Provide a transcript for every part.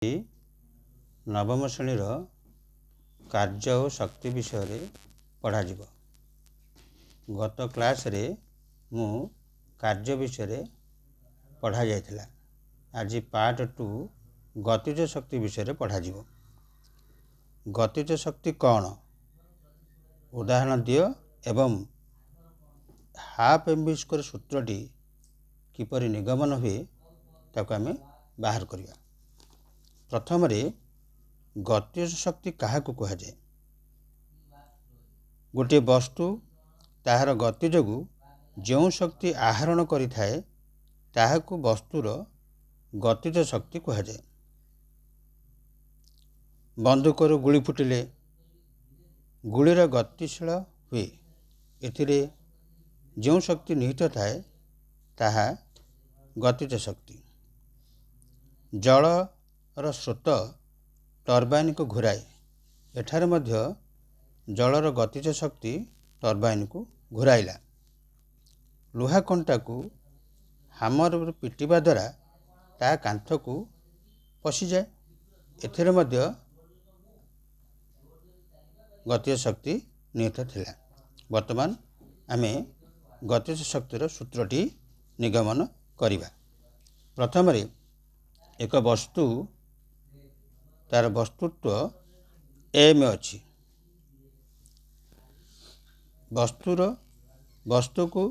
नवम श्रेणीर कार्य और शक्ति विषय पढ़ा जीव। गत क्लास रे मु कार्य विषय पढ़ा जाइथिला। आज पार्ट 2 गतिज शक्ति विषय पढ़ा जीव। गतिज शक्ति कौन उदाहरण दियो एवं हाफ एमवी स्क्वायर सूत्रटी किपरि निगमन हुए ताको आमे बाहर करिया। प्रथम रे गतिज शक्ति काहाकू कहा जाए? गोटे वस्तु ताहार गति जोगु जो शक्ति आहरण करिथाए ताहाकू वस्तुर गतिज शक्ति कहा जाए। बंदूकर गुली फुटिले गुलीर गतिशील हुए, एथिरे जो शक्ति निहित थाए ताहा गतिज शक्ति। जलर स्रोत टर्बाइन को घुराए, एठारे मध्य जलर गतिज शक्ति टर्बाइन को घुराइला। लुहा कंटा को हामर पिटिबा द्वारा ता कांथ को पशि जाए, एथिरे मध्य गतिज शक्ति निहित थिला। वर्तमान आमे गतिज शक्तिर सूत्रटी निगमन करिबा। प्रथम रे एक वस्तु तार वस्तुत्व एम अच्छी, वस्तु को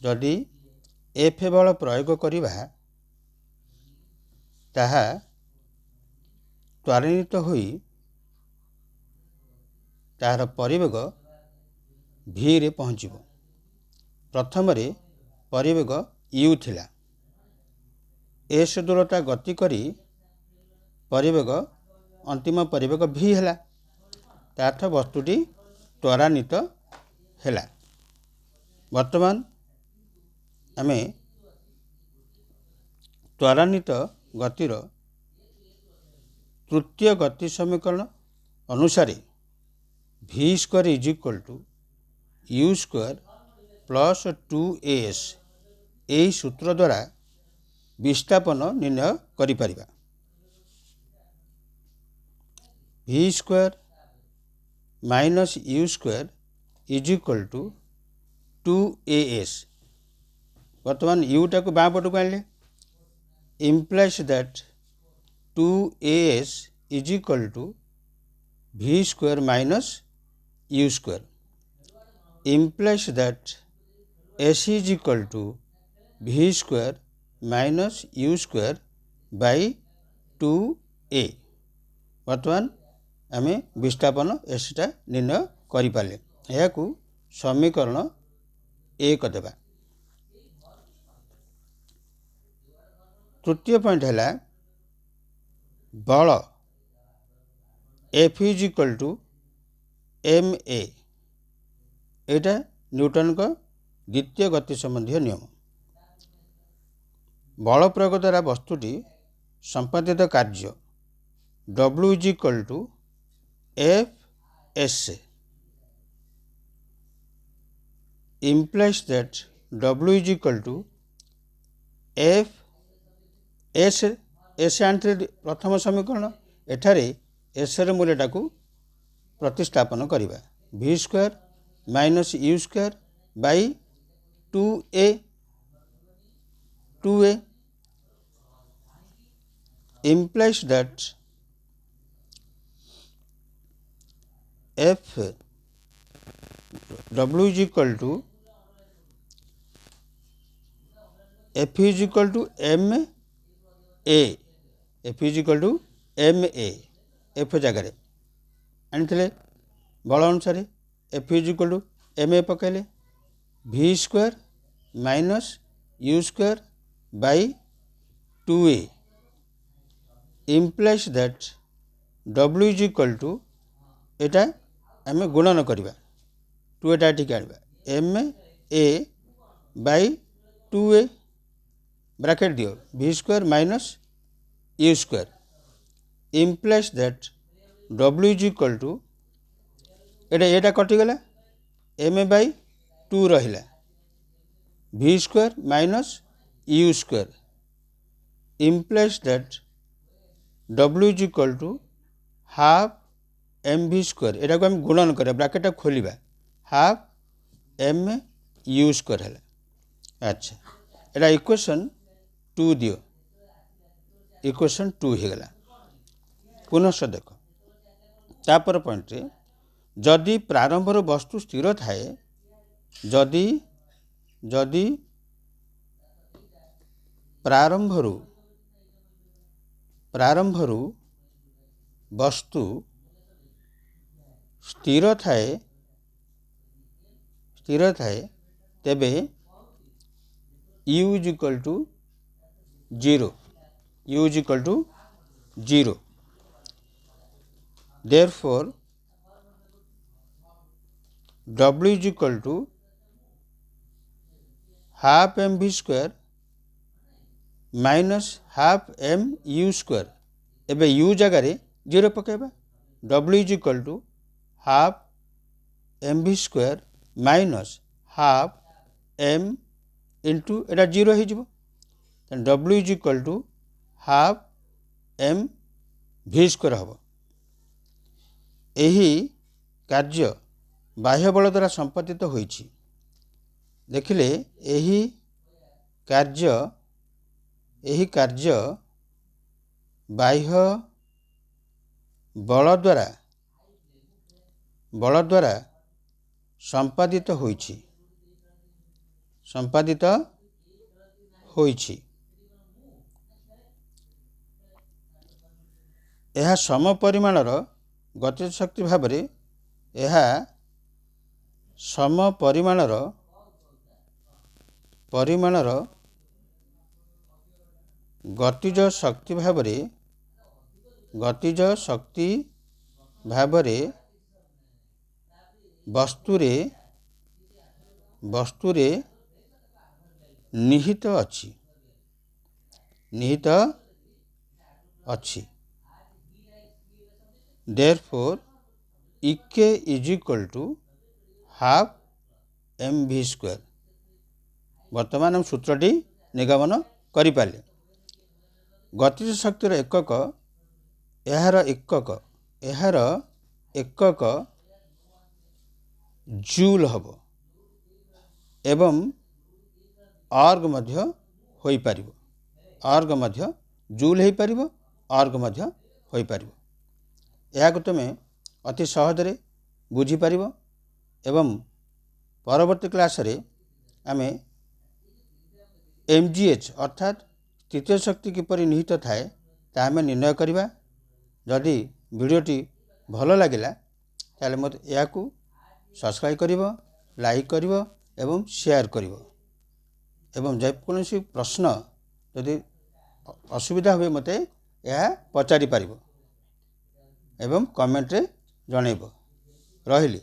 जदि एफ बल प्रयोग करिबा ताहा त्वरान्वित होई तार परिवेग भी रे पहुँचीबो। प्रथम रे परिवेग यू थिला, एस दूरता गति करी परिवेग अंतिम परिवेग भी हैला, तार्थ वस्तुटी त्वरान्वित हैला। वर्तमान आमे त्वरान्वित गतिर तृतीय गति समीकरण अनुसार v square is equal to u square plus 2as यही सूत्र द्वारा विस्थापन निर्णय करि परिबा। v square minus you square is equal to 2as। वर्तमान u टाको बाँ पट को आनले, implies that 2as is equal to v square minus you square, implies that s is equal to v square minus u square by 2a। वर्तमान आमे विस्थापन s टा निर्णय करि पाले। याकू समीकरण 1 देबा। तृतीय पॉइंट हैला बल F is equal to ma। Etah Newton का द्वितीय गति संबंधी नियम। बल प्रयोग द्वारा वस्तुटी संपादित कार्य W is equal to Fs implies that W is equal to Fs। S आंटे प्रथम समीकरण, एठारे एस रे मूल्यटा को प्रतिस्थापन करिबा। v square minus you square by 2a implies that f w is equal to f is equal to ma, f is equal to ma। f जगह आनी बल अनुसार F is equal to M A पकड़े v square minus you square by 2a implies that w is equal to एटा आम गुणन करवा 2 एटा ठीक आनवा M A by 2a bracket दियो v square minus you square implies that w is equal to एटा कटिगला एम ए बाई 2 रहिला v square minus you square implies that W is equal to half M V square एटा को हम गुणन करा bracket खोलिबा हाफ एम यू स्क्वायर है। अच्छा एटा इक्वेशन 2 दियो इक्वेशन 2 हो गला पुनः देख तापर पॉइंट रे जदि प्रारंभर वस्तु स्थिर थाए जदि जदि प्रारंभरू वस्तु स्थिर थाए तेबे u is equal to 0 u is equal to 0 therefore w is equal to half M V square minus half M you square एबे u जगह 0 पकेबा w is equal to half M V square minus half M into एटा 0 हो जिवो w is equal to half M V square हम यही कार्य बाह्य बल द्वारा संपादित होइछि देखिले यही कार्य बाह्य बल द्वारा संपादित होइछि यह सम परिमाणर गतिज शक्ति भाव रे यह सम परिमाणर गतिज शक्ति भाव रे वस्तुरे निहित अछि देयरफॉर इके is equal to half M V square वर्तमान हम सूत्रटी निगमन करिपाले गतिज शक्तिर एकक एहार एकक जूल हब एवं अर्ग मध्य होई पारिबो अर्ग मध्य जूल होई पारिबो अर्ग मध्य होई पारिबो यह तुमे अति सहज रे बुझी पारिबो एवं परवर्ती क्लास रे आमे एमजीएच अर्थात तृतीय शक्ति किपरि निहित थाए ता आमे निर्णय करिबा जदि वीडियोटी भलो लागिला ताले मत याकू सब्सक्राइब करिवो लाइक करिवो एवं शेयर करिवो एवं जेकोसी प्रश्न यदि असुविधा हुए मते यह पचारि पारिबो एवं कमेंट रे जणैबो रहिली।